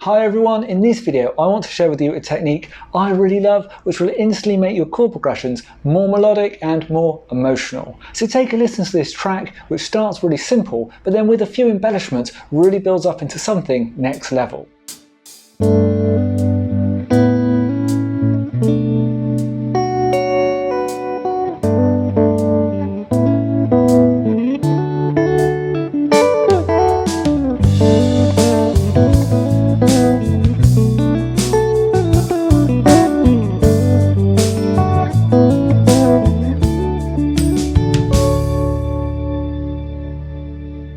Hi everyone, in this video I want to share with you a technique I really love which will instantly make your chord progressions more melodic and more emotional. So take a listen to this track which starts really simple but then with a few embellishments really builds up into something next level.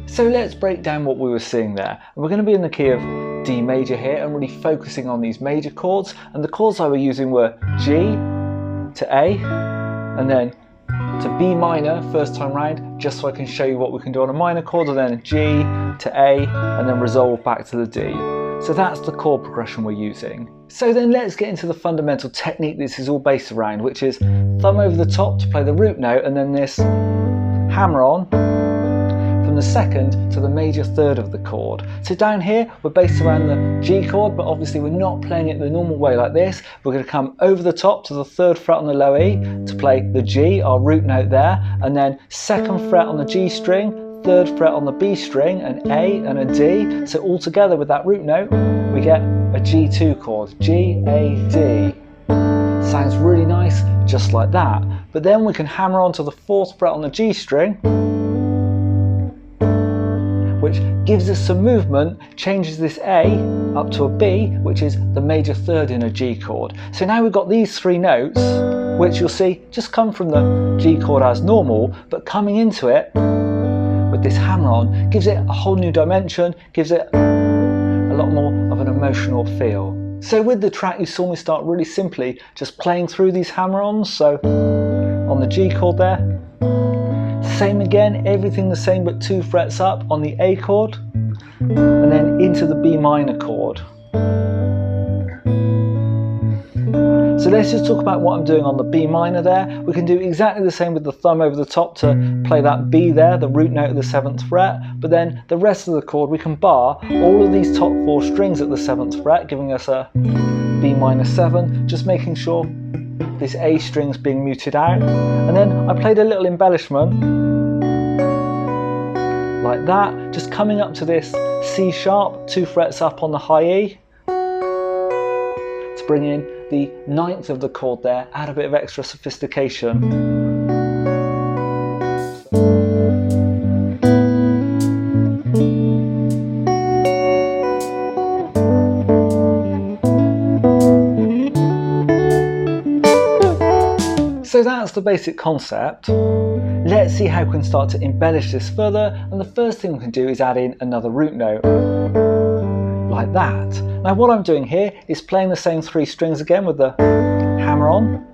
So let's break down what we were seeing there. And we're going to be in the key of D major here and really focusing on these major chords. And the chords I were using were G to A and then to B minor first time round, just so I can show you what we can do on a minor chord, and then G to A and then resolve back to the D. So that's the chord progression we're using. So then let's get into the fundamental technique this is all based around, which is thumb over the top to play the root note and then this hammer on from the second to the major third of the chord. So down here we're based around the G chord, but obviously we're not playing it the normal way like this. We're going to come over the top to the third fret on the low E to play the G, our root note there, and then second fret on the G string, third fret on the B string, an A and a D. So all together with that root note we get a G2 chord, G, A, D. Sounds really nice just like that. But then we can hammer on to the fourth fret on the G string, which gives us some movement, changes this A up to a B, which is the major third in a G chord. So now we've got these three notes, which you'll see just come from the G chord as normal, but coming into it with this hammer on gives it a whole new dimension, gives it a lot more of an emotional feel. So with the track you saw me start really simply just playing through these hammer-ons. So on the G chord there, same again, everything the same but 2 frets up on the A chord and then into the B minor chord. So let's just talk about what I'm doing on the B minor there. We can do exactly the same with the thumb over the top to play that B there, the root note of the 7th fret, but then the rest of the chord we can bar all of these top 4 strings at the 7th fret, giving us a B minor 7, just making sure this A string's being muted out. And then I played a little embellishment like that, just coming up to this C sharp, 2 frets up on the high E to bring in the 9th of the chord there, add a bit of extra sophistication. So that's the basic concept. Let's see how we can start to embellish this further, and the first thing we can do is add in another root note, like that. Now what I'm doing here is playing the same 3 strings again with the hammer on,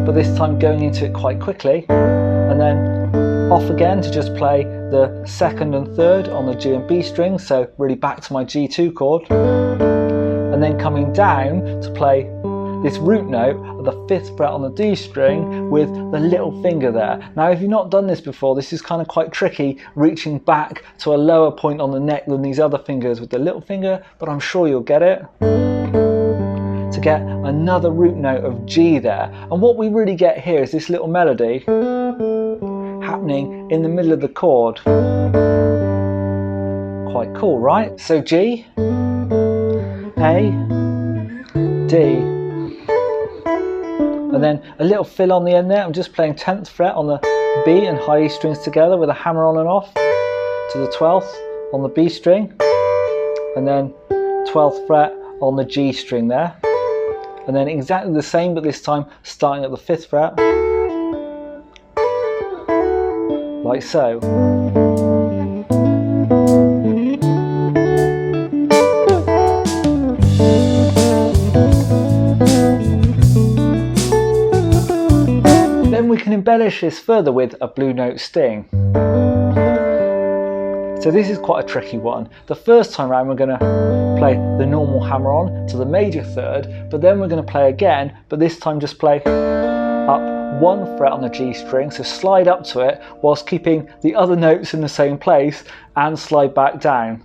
but this time going into it quite quickly, and then off again to just play the 2nd and 3rd on the G and B string, so really back to my G2 chord, and then coming down to play this root note of the 5th fret on the D string with the little finger there. Now if you've not done this before, this is kind of quite tricky, reaching back to a lower point on the neck than these other fingers with the little finger, but I'm sure you'll get it, to get another root note of G there. And what we really get here is this little melody happening in the middle of the chord. Quite cool, right? So G, A, D, and then a little fill on the end there. I'm just playing 10th fret on the B and high E strings together with a hammer on and off to the 12th on the B string, and then 12th fret on the G string there, and then exactly the same but this time starting at the 5th fret, like so. We can embellish this further with a blue note sting. So this is quite a tricky one. The first time round we're going to play the normal hammer on to the major third, but then we're going to play again, but this time just play up 1 fret on the G string, so slide up to it whilst keeping the other notes in the same place and slide back down.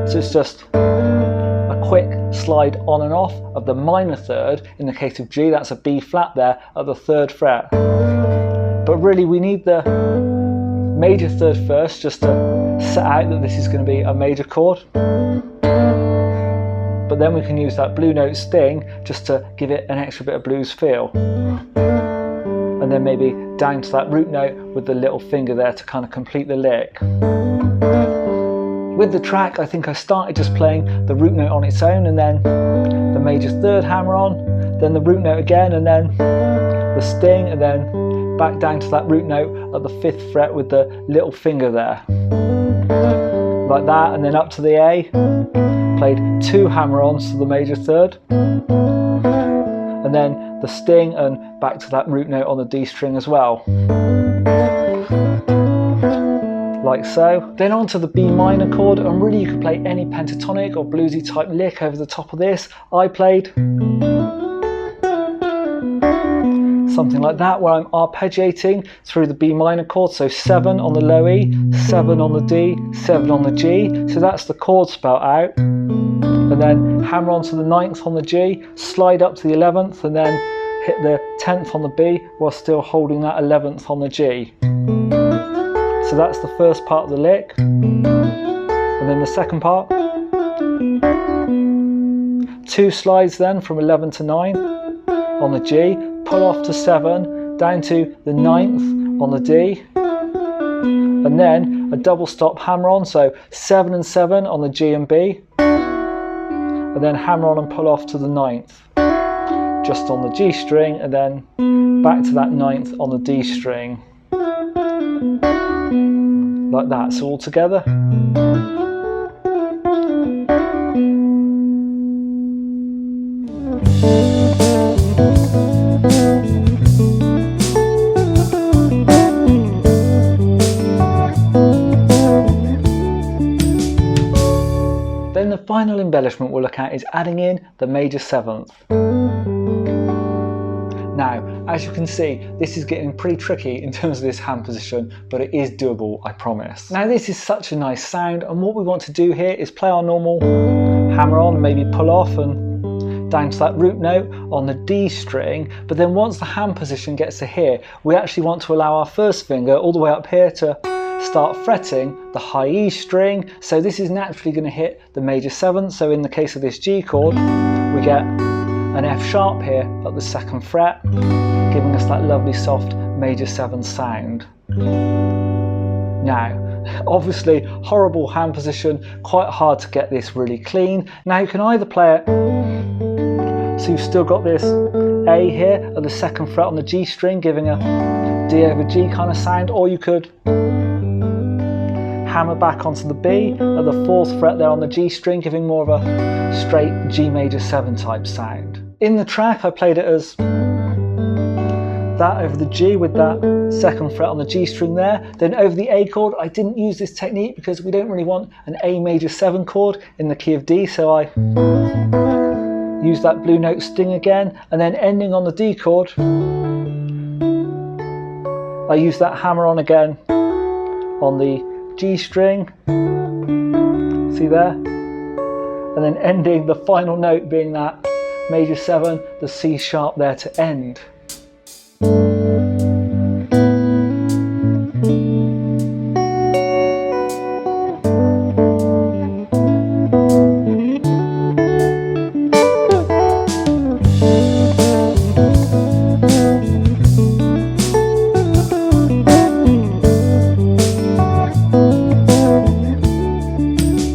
So it's just a quick slide on and off of the minor third. In the case of G, that's a B flat there at the 3rd fret. But really we need the major third first, just to set out that this is going to be a major chord. But then we can use that blue note sting just to give it an extra bit of blues feel. And then maybe down to that root note with the little finger there to kind of complete the lick. With the track, I think I started just playing the root note on its own, and then the major third hammer on, then the root note again, and then the sting, and then back down to that root note at the 5th fret with the little finger there. Like that, and then up to the A, played 2 hammer-ons to the major third, and then the sting and back to that root note on the D string as well. Like so. Then on to the B minor chord, and really you could play any pentatonic or bluesy type lick over the top of this. I played something like that, where I'm arpeggiating through the B minor chord, so 7 on the low E, 7 on the D, 7 on the G, so that's the chord spelled out, and then hammer onto the 9th on the G, slide up to the 11th, and then hit the 10th on the B while still holding that 11th on the G. So that's the first part of the lick, and then the second part, 2 slides then from 11 to 9 on the G, pull off to 7, down to the 9th on the D, and then a double stop hammer on, so 7 and 7 on the G and B, and then hammer on and pull off to the 9th, just on the G string, and then back to that 9th on the D string. Like that, so all together. Then the final embellishment we'll look at is adding in the major 7th. Now, as you can see, this is getting pretty tricky in terms of this hand position, but it is doable, I promise. Now this is such a nice sound, and what we want to do here is play our normal hammer on, maybe pull off and down to that root note on the D string, but then once the hand position gets to here, we actually want to allow our first finger all the way up here to start fretting the high E string, so this is naturally going to hit the major 7th, so in the case of this G chord, we get an F sharp here at the 2nd fret, giving us that lovely soft major 7 sound. Now, obviously horrible hand position, quite hard to get this really clean. Now you can either play it so you've still got this A here at the 2nd fret on the G string, giving a D over G kind of sound, or you could hammer back onto the B at the 4th fret there on the G string, giving more of a straight G major 7 type sound. In the track I played it as that over the G with that 2nd fret on the G string there. Then over the A chord I didn't use this technique because we don't really want an A major 7 chord in the key of D, so I used that blue note sting again, and then ending on the D chord I used that hammer on again on the G string, see there, and then ending the final note being that major 7, the C sharp there to end.